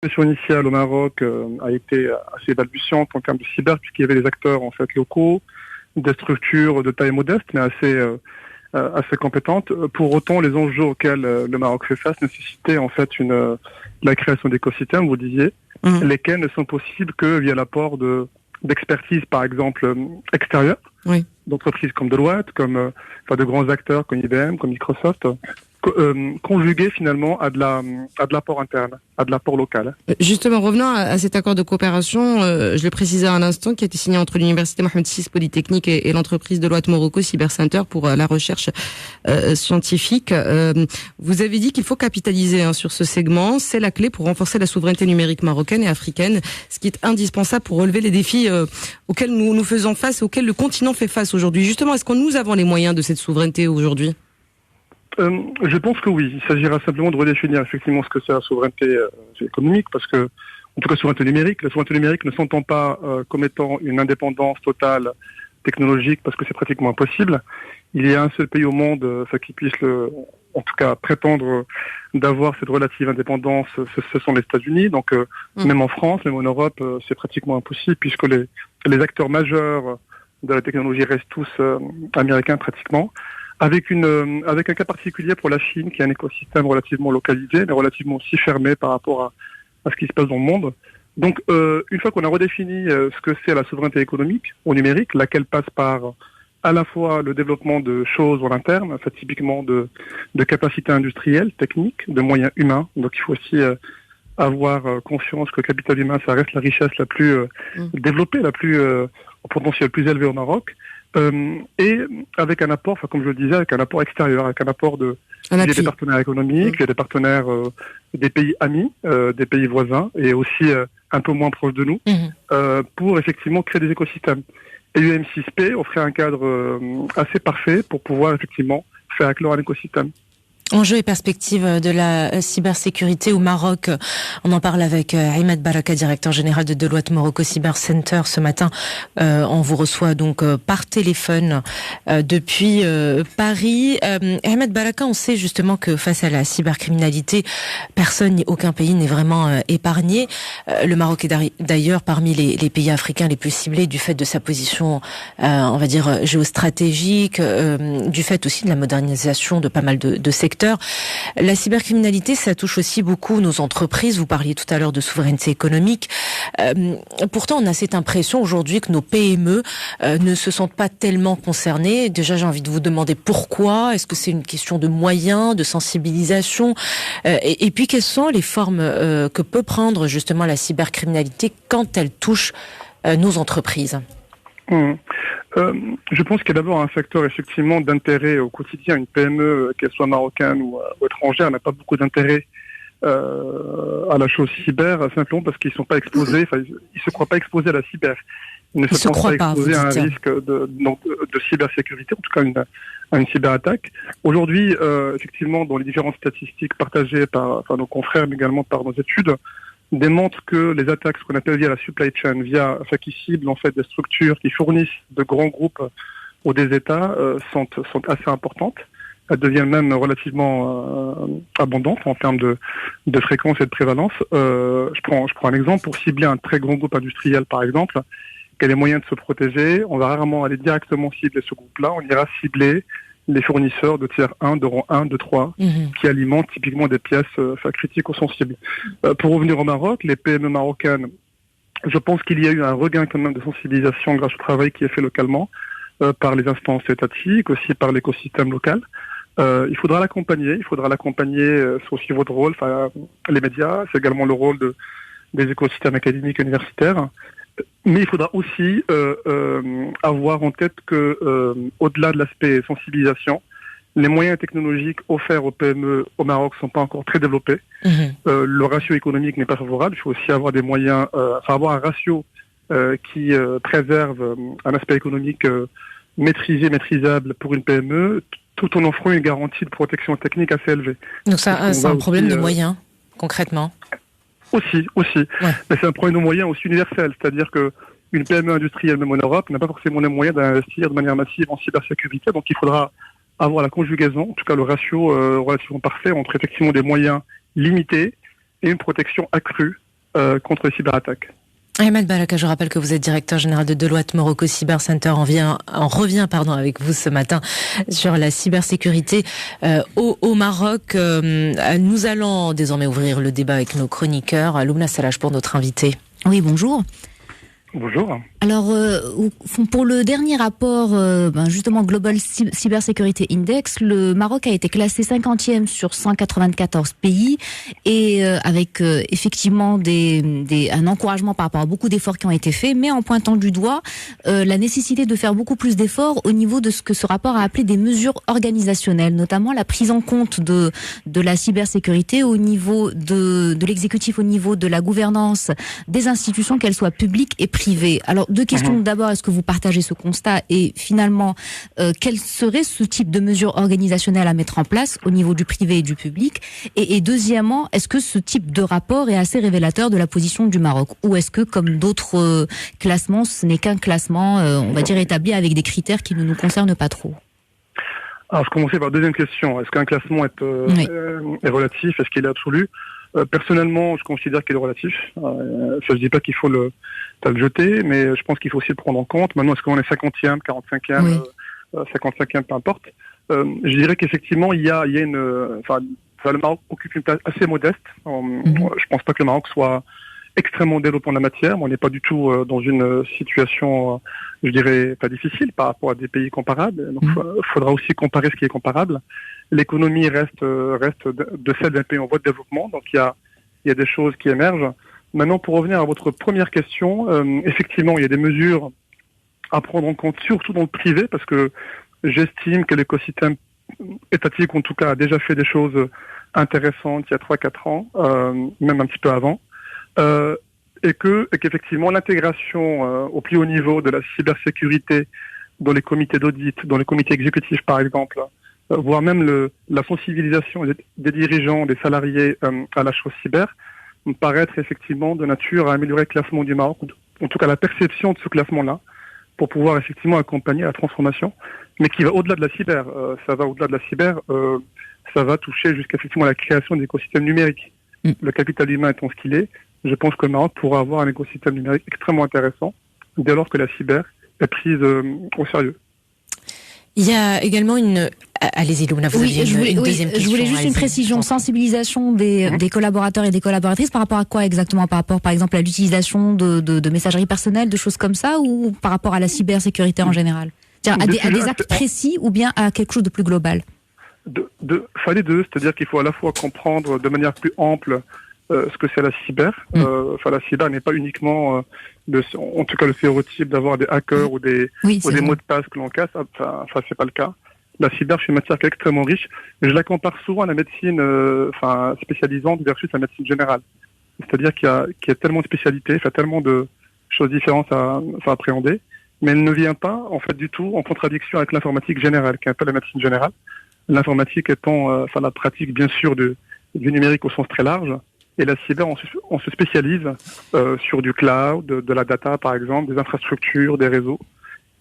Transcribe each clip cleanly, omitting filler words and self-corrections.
La situation initiale au Maroc a été assez balbutiante en termes de cyber, puisqu'il y avait des acteurs en fait locaux, des structures de taille modeste, mais assez compétentes. Pour autant, les enjeux auxquels le Maroc fait face nécessitaient en fait la création d'écosystèmes, vous disiez, lesquels ne sont possibles que via l'apport d'expertise, par exemple, extérieure, d'entreprises comme Deloitte, de grands acteurs comme IBM, comme Microsoft, conjugué finalement à de l'apport interne, à de l'apport local. Justement, revenons à cet accord de coopération, je le précisais à l'instant, qui a été signé entre l'Université Mohamed VI Polytechnique et l'entreprise Deloitte Morocco Cyber Center pour la recherche scientifique. Vous avez dit qu'il faut capitaliser sur ce segment, c'est la clé pour renforcer la souveraineté numérique marocaine et africaine, ce qui est indispensable pour relever les défis auxquels nous faisons face, auxquels le continent fait face aujourd'hui. Justement, est-ce que nous avons les moyens de cette souveraineté aujourd'hui ? Je pense que oui. Il s'agira simplement de redéfinir effectivement ce que c'est la souveraineté économique, parce que, en tout cas, souveraineté numérique. La souveraineté numérique ne s'entend pas comme étant une indépendance totale technologique, parce que c'est pratiquement impossible. Il y a un seul pays au monde qui puisse, en tout cas, prétendre d'avoir cette relative indépendance. Ce sont les États-Unis. Donc, même en France, même en Europe, c'est pratiquement impossible, puisque les acteurs majeurs de la technologie restent tous américains pratiquement. Avec un cas particulier pour la Chine, qui est un écosystème relativement localisé, mais relativement aussi fermé par rapport à ce qui se passe dans le monde. Donc, une fois qu'on a redéfini ce que c'est la souveraineté économique au numérique, laquelle passe par à la fois le développement de choses en interne, typiquement de capacités industrielles, techniques, de moyens humains. Donc, il faut aussi avoir conscience que le capital humain, ça reste la richesse la plus développée, au potentiel plus élevé au Maroc. Et avec un apport, comme je le disais, avec un apport extérieur, avec un apport des partenaires économiques, des partenaires des pays amis, des pays voisins, et aussi un peu moins proches de nous, pour effectivement créer des écosystèmes. Et UM6P offrait un cadre assez parfait pour pouvoir effectivement faire éclore un écosystème. Enjeux et perspectives de la cybersécurité au Maroc. On en parle avec Ahmed Baraka, directeur général de Deloitte Morocco Cyber Center. Ce matin, on vous reçoit donc par téléphone depuis Paris. Ahmed Baraka, on sait justement que face à la cybercriminalité, aucun pays n'est vraiment épargné. Le Maroc est d'ailleurs parmi les pays africains les plus ciblés du fait de sa position, on va dire, géostratégique, du fait aussi de la modernisation de pas mal de secteurs. La cybercriminalité, ça touche aussi beaucoup nos entreprises. Vous parliez tout à l'heure de souveraineté économique. Pourtant, on a cette impression aujourd'hui que nos PME ne se sentent pas tellement concernées. Déjà, j'ai envie de vous demander pourquoi. Est-ce que c'est une question de moyens, de sensibilisation et puis, quelles sont les formes que peut prendre justement la cybercriminalité quand elle touche nos entreprises ? Je pense qu'il y a d'abord un facteur effectivement d'intérêt au quotidien. Une PME, qu'elle soit marocaine ou étrangère, n'a pas beaucoup d'intérêt à la chose cyber, simplement parce qu'ils ne sont pas exposés, ils se croient pas exposés à la cyber. Ils ne se pensent pas exposés à un risque de cybersécurité, en tout cas à une cyberattaque. Aujourd'hui, effectivement, dans les différentes statistiques partagées par nos confrères, mais également par nos études, démontre que les attaques, ce qu'on appelle via la supply chain, qui ciblent en fait des structures qui fournissent de grands groupes ou des États, sont assez importantes. Elles deviennent même relativement abondantes en termes de fréquence et de prévalence. Je prends un exemple. Pour cibler un très grand groupe industriel, par exemple, qui a les moyens de se protéger, on va rarement aller directement cibler ce groupe-là. On ira cibler les fournisseurs de tiers 1, de rang 1, de 3, qui alimentent typiquement des pièces critiques ou sensibles. Pour revenir au Maroc, les PME marocaines, je pense qu'il y a eu un regain quand même de sensibilisation grâce au travail qui est fait localement par les instances étatiques, aussi par l'écosystème local. Il faudra l'accompagner, c'est aussi votre rôle, les médias, c'est également le rôle des écosystèmes académiques et universitaires. Mais il faudra aussi avoir en tête que, au-delà de l'aspect sensibilisation, les moyens technologiques offerts aux PME au Maroc ne sont pas encore très développés. Le ratio économique n'est pas favorable. Il faut aussi avoir des moyens, avoir un ratio qui préserve un aspect économique maîtrisable pour une PME, tout en offrant une garantie de protection technique assez élevée. Donc ça, c'est un problème de moyens, concrètement. Aussi. Ouais. Mais c'est un problème de moyens aussi universel. C'est-à-dire que une PME industrielle, même en Europe, n'a pas forcément les moyens d'investir de manière massive en cybersécurité. Donc il faudra avoir la conjugaison, en tout cas le ratio relativement parfait entre effectivement des moyens limités et une protection accrue contre les cyberattaques. Ahmed Baraka, je rappelle que vous êtes directeur général de Deloitte Morocco Cyber Center. On revient avec vous ce matin sur la cybersécurité au Maroc. Nous allons désormais ouvrir le débat avec nos chroniqueurs. Loumna Salach pour notre invité. Oui, bonjour. Bonjour. Alors, pour le dernier rapport, justement Global Cybersecurity Index, le Maroc a été classé 50e sur 194 pays et avec effectivement un encouragement par rapport à beaucoup d'efforts qui ont été faits, mais en pointant du doigt la nécessité de faire beaucoup plus d'efforts au niveau de ce que ce rapport a appelé des mesures organisationnelles, notamment la prise en compte de la cybersécurité au niveau de l'exécutif, au niveau de la gouvernance des institutions, qu'elles soient publiques et privées. Alors, deux questions. D'abord, est-ce que vous partagez ce constat et finalement, quel serait ce type de mesures organisationnelles à mettre en place au niveau du privé et du public et deuxièmement, est-ce que ce type de rapport est assez révélateur de la position du Maroc ou est-ce que, comme d'autres classements, ce n'est qu'un classement, on va dire, établi avec des critères qui ne nous concernent pas trop? Alors, je commençais par la deuxième question. Est-ce qu'un classement est relatif? Est-ce qu'il est absolu? Personnellement, je considère qu'il est relatif. Ça, je dis pas qu'il faut le jeter, mais je pense qu'il faut aussi le prendre en compte. Maintenant, est-ce qu'on est 50e, 45e, 55e, peu importe. Je dirais qu'effectivement, il y a le Maroc occupe une place assez modeste. Je pense pas que le Maroc soit extrêmement développé en la matière. On n'est pas du tout dans une situation, je dirais, pas difficile par rapport à des pays comparables. Donc, faudra aussi comparer ce qui est comparable. L'économie reste de celle d'un pays en voie de développement, donc il y a des choses qui émergent. Maintenant, pour revenir à votre première question, effectivement, il y a des mesures à prendre en compte, surtout dans le privé, parce que j'estime que l'écosystème étatique, en tout cas, a déjà fait des choses intéressantes il y a 3-4 ans, même un petit peu avant, et qu'effectivement, l'intégration au plus haut niveau de la cybersécurité dans les comités d'audit, dans les comités exécutifs, par exemple, voire même la sensibilisation des dirigeants, des salariés à la chose cyber, me paraît être effectivement de nature à améliorer le classement du Maroc, en tout cas la perception de ce classement-là, pour pouvoir effectivement accompagner la transformation, mais qui va au-delà de la cyber. Ça va au-delà de la cyber, ça va toucher jusqu'à effectivement la création d'écosystèmes numériques. Le capital humain étant ce qu'il est, je pense que le Maroc pourra avoir un écosystème numérique extrêmement intéressant dès lors que la cyber est prise au sérieux. Il y a également allez-y Loumna, vous aviez une deuxième question. Je voulais juste une précision, sensibilisation des collaborateurs et des collaboratrices par rapport à quoi exactement? Par rapport, par exemple, à l'utilisation de messagerie personnelle, de choses comme ça, ou par rapport à la cybersécurité en général? À des actes précis ou bien à quelque chose de plus global? Les deux, c'est-à-dire qu'il faut à la fois comprendre de manière plus ample ce que c'est la cyber. La cyber n'est pas uniquement, en tout cas le stéréotype d'avoir des hackers ou des mots de passe que l'on casse. C'est pas le cas. La cyber, c'est une matière qui est extrêmement riche. Je la compare souvent à la médecine spécialisante versus la médecine générale. C'est-à-dire qu'il y a tellement de spécialités, il y a tellement de choses différentes à appréhender, mais elle ne vient pas en fait du tout en contradiction avec l'informatique générale, qui est un peu la médecine générale. L'informatique étant la pratique bien sûr du numérique au sens très large. Et la cyber, on se spécialise sur du cloud, de la data par exemple, des infrastructures, des réseaux.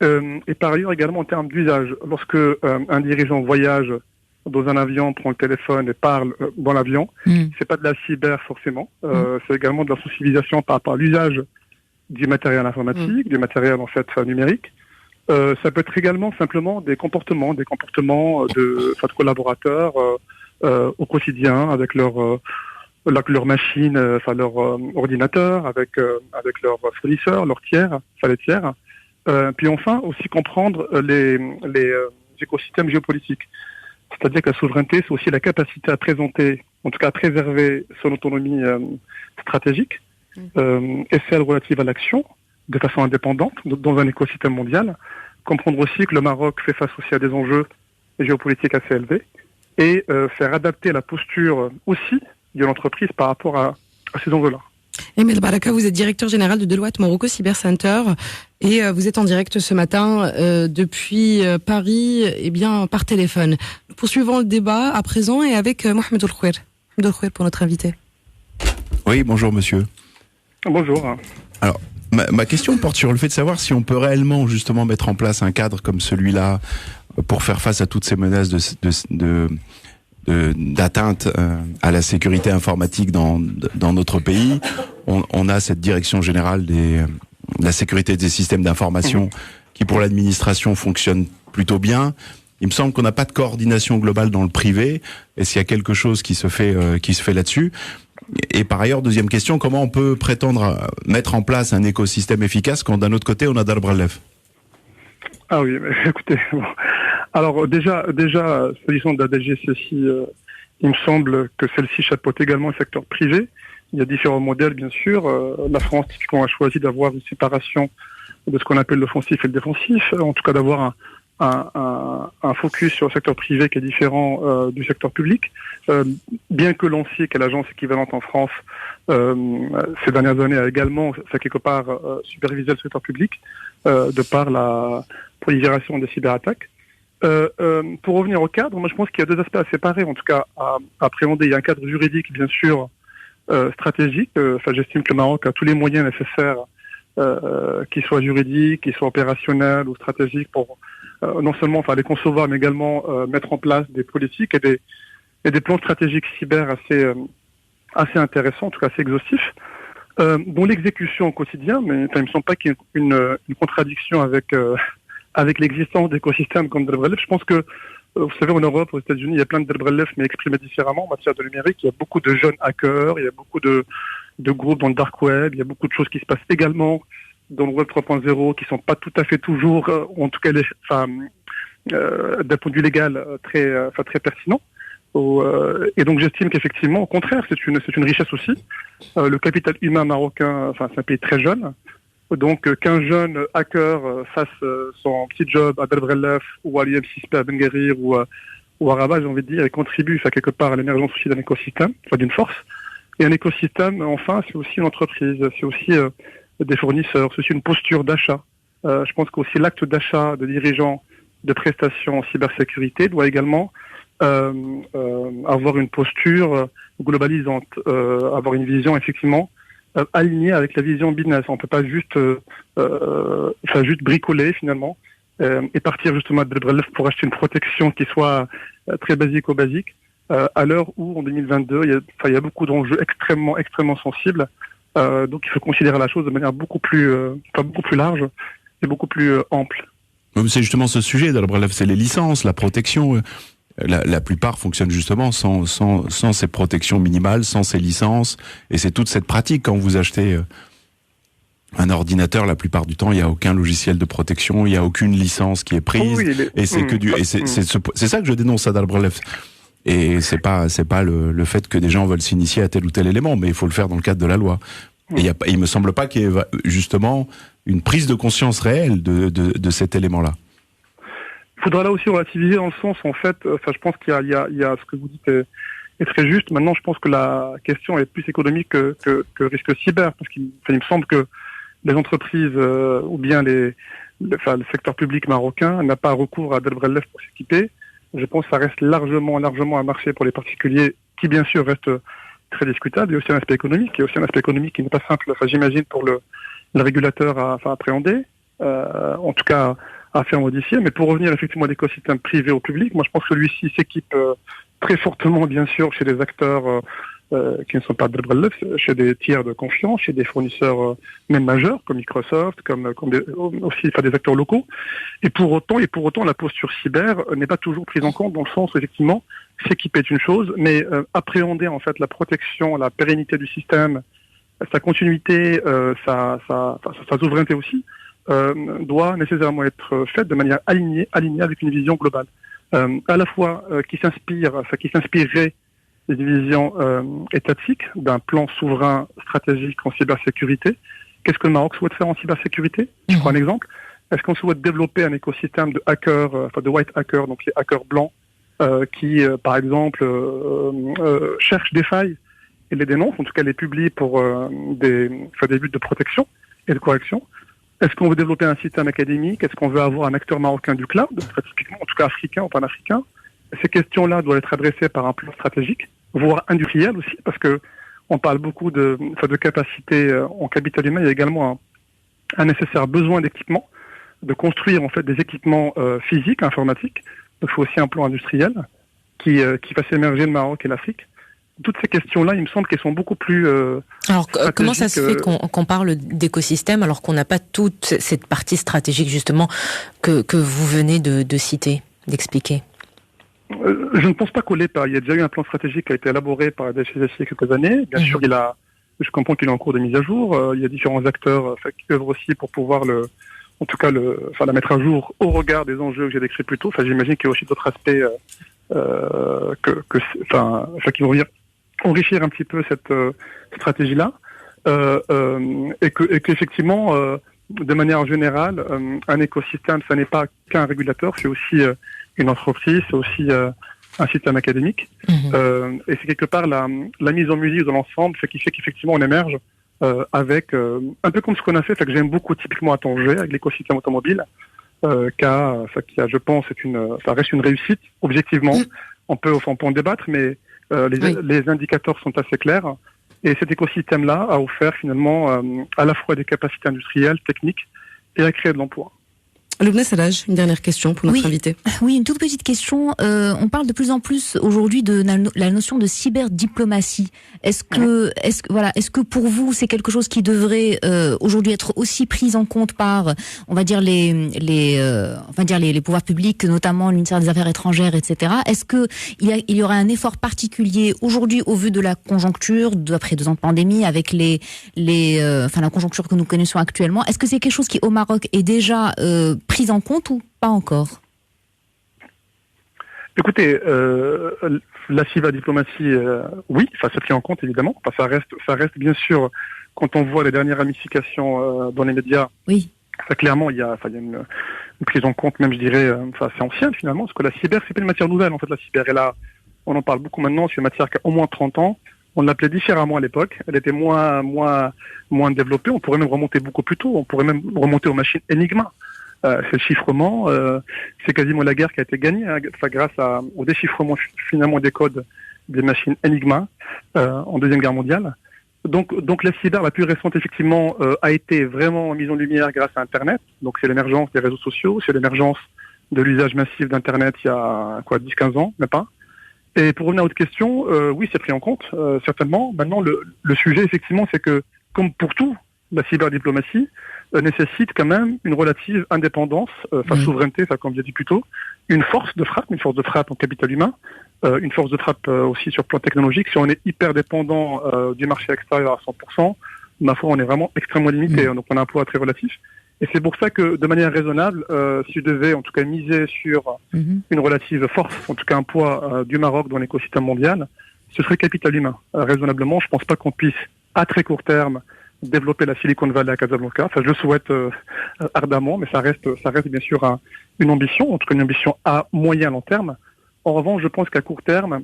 Et par ailleurs également en termes d'usage. Lorsque un dirigeant voyage dans un avion, prend le téléphone et parle dans l'avion, c'est pas de la cyber forcément. C'est également de la sensibilisation par rapport à l'usage du matériel informatique, du matériel en fait numérique. Ça peut être également simplement des comportements de collaborateurs au quotidien avec leur machine, leur ordinateur, avec leurs fournisseurs, leurs tiers, les tiers. Puis enfin, aussi comprendre les écosystèmes géopolitiques. C'est-à-dire que la souveraineté, c'est aussi la capacité à présenter, en tout cas à préserver son autonomie stratégique et celle relative à l'action de façon indépendante dans un écosystème mondial. Comprendre aussi que le Maroc fait face aussi à des enjeux géopolitiques assez élevés et faire adapter la posture aussi de l'entreprise par rapport à ces enjeux-là. Ahmed Baraka, vous êtes directeur général de Deloitte Morocco Cyber Center et vous êtes en direct ce matin depuis Paris, par téléphone. Nous poursuivons le débat à présent et avec Mohamed El-Khouer. Mohamed El-Khouer pour notre invité. Oui, bonjour monsieur. Bonjour. Alors, ma question porte sur le fait de savoir si on peut réellement justement mettre en place un cadre comme celui-là pour faire face à toutes ces menaces d'atteinte à la sécurité informatique dans notre pays. On a cette direction générale de la sécurité des systèmes d'information qui pour l'administration fonctionne plutôt bien. Il me semble qu'on n'a pas de coordination globale dans le privé. Est-ce qu'il y a quelque chose qui se fait là-dessus? Et par ailleurs, deuxième question, comment on peut prétendre à mettre en place un écosystème efficace quand d'un autre côté on a Darb Relef? Ah oui, mais écoutez, bon. Alors déjà, s'agissant de la DGCCI, il me semble que celle-ci chapeaute également le secteur privé. Il y a différents modèles, bien sûr. La France, typiquement, a choisi d'avoir une séparation de ce qu'on appelle l'offensif et le défensif. En tout cas, d'avoir un focus sur le secteur privé qui est différent du secteur public. Bien que l'ANSSI, qui est l'agence équivalente en France, ces dernières années a également, quelque part, supervisé le secteur public de par la prolifération des cyberattaques. Pour revenir au cadre, moi je pense qu'il y a deux aspects à séparer, en tout cas à appréhender. Il y a un cadre juridique, bien sûr, stratégique. J'estime que le Maroc a tous les moyens nécessaires, qu'ils soient juridiques, qu'ils soient opérationnels ou stratégiques, pour non seulement les concevoir, mais également mettre en place des politiques et des plans stratégiques cyber assez intéressants, en tout cas assez exhaustifs, dont l'exécution au quotidien, mais il me semble pas qu'il y ait une contradiction avec l'existence d'écosystèmes comme Darb Relef. Je pense que, vous savez, en Europe, aux États-Unis, il y a plein de Darb Relef, mais exprimés différemment en matière de numérique. Il y a beaucoup de jeunes hackers, il y a beaucoup de groupes dans le dark web, il y a beaucoup de choses qui se passent également dans le web 3.0 qui sont pas tout à fait toujours, en tout cas, d'un point de vue légal, très pertinent. Et donc j'estime qu'effectivement, au contraire, c'est une richesse aussi. Le capital humain marocain, c'est un pays très jeune. Donc qu'un jeune hacker fasse son petit job à Darb Relef ou à l'IM6P à Ben Guerir ou à Rabat, j'ai envie de dire, et contribue quelque part à l'émergence aussi d'un écosystème, d'une force. Et un écosystème, enfin, c'est aussi une entreprise, c'est aussi des fournisseurs, c'est aussi une posture d'achat. Je pense qu'aussi l'acte d'achat de dirigeants de prestations en cybersécurité doit également avoir une posture globalisante, avoir une vision effectivement alignée avec la vision business. On peut pas juste bricoler finalement et partir justement de Darb Relef pour acheter une protection qui soit très basique ou basique. À l'heure où en 2022 il y a beaucoup d'enjeux extrêmement sensibles. Donc il faut considérer la chose de manière beaucoup plus large et beaucoup plus ample. C'est justement ce sujet Darb Relef, c'est les licences, la protection. La plupart fonctionnent justement sans ces protections minimales, sans ces licences, et c'est toute cette pratique quand vous achetez un ordinateur. La plupart du temps, il n'y a aucun logiciel de protection, il n'y a aucune licence qui est prise, et c'est que c'est ça que je dénonce à Darb Relef. Et c'est pas le fait que des gens veulent s'initier à tel ou tel élément, mais il faut le faire dans le cadre de la loi. Et il me semble pas qu'il y ait justement une prise de conscience réelle de cet élément-là. Il faudra là aussi relativiser dans le sens, en fait, je pense qu'il y a ce que vous dites est très juste. Maintenant, je pense que la question est plus économique que risque cyber, parce qu'il me semble que les entreprises ou bien le secteur public marocain n'a pas recours à Darb Relef pour s'équiper. Je pense que ça reste largement un marché pour les particuliers qui, bien sûr, reste très discutable. Il y a aussi un aspect économique, qui n'est pas simple, j'imagine, pour le régulateur à appréhender, en tout cas à faire modifier. Mais pour revenir effectivement à l'écosystème privé au public, moi je pense que celui-ci s'équipe très fortement, bien sûr, chez des acteurs qui ne sont pas Darb Relef, chez des tiers de confiance, chez des fournisseurs même majeurs comme Microsoft, comme aussi des acteurs locaux. Et pour autant, la posture cyber n'est pas toujours prise en compte, dans le sens où effectivement s'équiper est une chose, mais appréhender en fait la protection, la pérennité du système, sa continuité, sa souveraineté aussi, doit nécessairement être faite de manière alignée avec une vision globale, à la fois qui s'inspirerait des divisions étatiques d'un plan souverain stratégique en cybersécurité. Qu'est-ce que le Maroc souhaite faire en cybersécurité? Je prends un exemple. Est-ce qu'on souhaite développer un écosystème de hackers, de white hackers, donc les hackers blancs, qui, par exemple, cherchent des failles et les dénoncent, en tout cas les publient pour des buts de protection et de correction? Est-ce qu'on veut développer un système académique? Est-ce qu'on veut avoir un acteur marocain du cloud, typiquement, en tout cas africain ou pan-africain? Ces questions-là doivent être adressées par un plan stratégique, voire industriel aussi, parce que on parle beaucoup de capacité en capital humain. Il y a également un nécessaire besoin d'équipement, de construire en fait des équipements physiques, informatiques. Donc, il faut aussi un plan industriel. qui fasse émerger le Maroc et l'Afrique. Toutes ces questions-là, il me semble qu'elles sont beaucoup plus Alors, comment ça se fait qu'on parle d'écosystème alors qu'on n'a pas toute cette partie stratégique, justement, que vous venez de citer, d'expliquer? Je ne pense pas qu'on l'ait pas. Il y a déjà eu un plan stratégique qui a été élaboré par la DHSSI il y a quelques années. Bien sûr, je comprends qu'il est en cours de mise à jour. Il y a différents acteurs qui œuvrent aussi pour pouvoir la mettre à jour au regard des enjeux que j'ai décrits plus tôt. Enfin, j'imagine qu'il y a aussi d'autres aspects qui vont venir enrichir un petit peu cette stratégie-là, et qu'effectivement, de manière générale, un écosystème, ça n'est pas qu'un régulateur, c'est aussi une entreprise, c'est aussi un système académique, et c'est quelque part la mise en musique de l'ensemble, ce qui fait qu'effectivement on émerge avec un peu comme ce qu'on a fait, que j'aime beaucoup typiquement à Tanger avec l'écosystème automobile, qui a, je pense, ça reste une réussite objectivement. On peut en débattre, mais les indicateurs sont assez clairs. Et cet écosystème-là a offert finalement à la fois des capacités industrielles, techniques, et à créer de l'emploi. Loubna Salaj, une dernière question pour notre invité. Oui, une toute petite question. On parle de plus en plus aujourd'hui de la notion de cyberdiplomatie. Est-ce que pour vous c'est quelque chose qui devrait aujourd'hui être aussi pris en compte par, on va dire les pouvoirs publics, notamment le ministère des Affaires étrangères, etc. Est-ce que il y aurait un effort particulier aujourd'hui au vu de la conjoncture après 2 ans de pandémie, avec la conjoncture que nous connaissons actuellement? Est-ce que c'est quelque chose qui au Maroc est déjà prise en compte ou pas encore? Écoutez, la cyberdiplomatie, oui, c'est pris en compte évidemment. Ça reste bien sûr, quand on voit les dernières ramifications dans les médias. Oui. Ça, clairement, il y a une prise en compte, même je dirais, c'est ancienne finalement, parce que la cyber, c'est pas une matière nouvelle. En fait, la cyber est là. On en parle beaucoup maintenant. C'est une matière qui a au moins 30 ans. On l'appelait différemment à l'époque. Elle était moins développée. On pourrait même remonter beaucoup plus tôt. On pourrait même remonter aux machines Enigma. C'est le chiffrement, c'est quasiment la guerre qui a été gagnée grâce au déchiffrement finalement des codes des machines Enigma en Deuxième Guerre mondiale. Donc la cyber la plus récente effectivement a été vraiment mise en lumière grâce à Internet. Donc c'est l'émergence des réseaux sociaux, c'est l'émergence de l'usage massif d'Internet il y a 10-15 ans, même pas. Et pour revenir à votre question, oui, c'est pris en compte certainement. Maintenant le sujet effectivement, c'est que comme pour tout, la cyberdiplomatie nécessite quand même une relative indépendance, souveraineté, comme j'ai dit plus tôt, une force de frappe en capital humain, une force de frappe aussi sur le plan technologique. Si on est hyper dépendant du marché extérieur à 100%, ma foi, on est vraiment extrêmement limité, donc on a un poids très relatif. Et c'est pour ça que, de manière raisonnable, si je devais en tout cas miser sur une relative force, en tout cas un poids du Maroc dans l'écosystème mondial, ce serait capital humain. Raisonnablement, je pense pas qu'on puisse, à très court terme, développer la Silicon Valley à Casablanca. Je le souhaite ardemment, mais ça reste bien sûr une ambition, en tout cas une ambition à moyen long terme. En revanche, je pense qu'à court terme,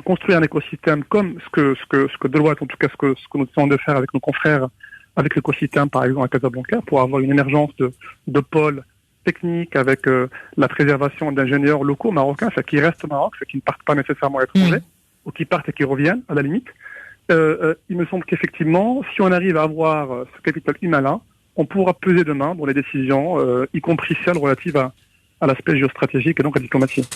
construire un écosystème comme ce que Deloitte, en tout cas ce que nous essayons de faire avec nos confrères, avec l'écosystème par exemple à Casablanca, pour avoir une émergence de pôles techniques avec la préservation d'ingénieurs locaux marocains, qui restent au Maroc, qui ne partent pas nécessairement à l'étranger, ou qui partent et qui reviennent à la limite. Il me semble qu'effectivement, si on arrive à avoir ce capital humain-là, on pourra peser demain dans les décisions, y compris celles relatives à l'aspect géostratégique et donc à la diplomatie.